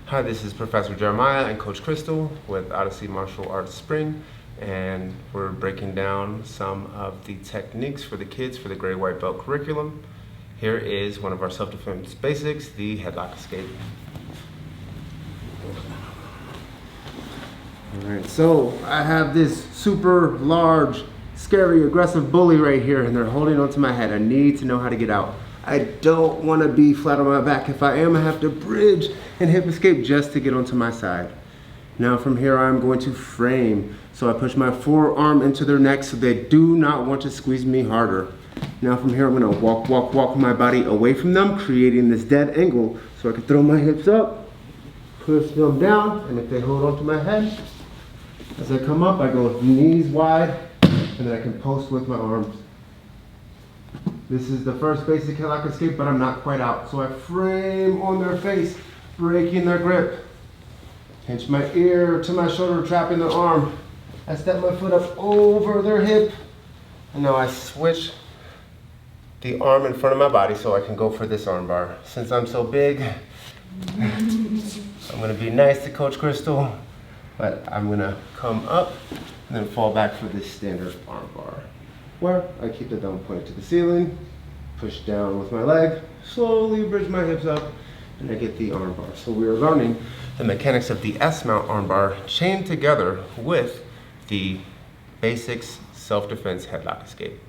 Hi, this is Professor Jerimiah and Coach Krystal with Odyssey Martial Arts Spring, and we're breaking down some of the techniques for the kids for the gray white belt curriculum. Here is one of our self-defense basics, the headlock escape. Alright, so I have this super large, scary, aggressive bully right here, and they're holding onto my head. I need to know how to get out. I don't want to be flat on my back. If I am, I have to bridge and hip escape just to get onto my side. Now from here, I'm going to frame. So I push my forearm into their neck so they do not want to squeeze me harder. Now from here, I'm going to walk my body away from them, creating this dead angle so I can throw my hips up, push them down, and if they hold onto my head, as I come up, I go knees wide, and then I can post with my arms. This is the first basic headlock escape, but I'm not quite out. So I frame on their face, breaking their grip. Pinch my ear to my shoulder, trapping their arm. I step my foot up over their hip. And now I switch the arm in front of my body so I can go for this armbar. Since I'm so big, I'm gonna be nice to Coach Krystal, but I'm gonna come up and then fall back for this standard armbar, where I keep the thumb pointed to the ceiling, push down with my leg, slowly bridge my hips up, and I get the armbar. So we are learning the mechanics of the S-mount armbar chained together with the basics self-defense headlock escape.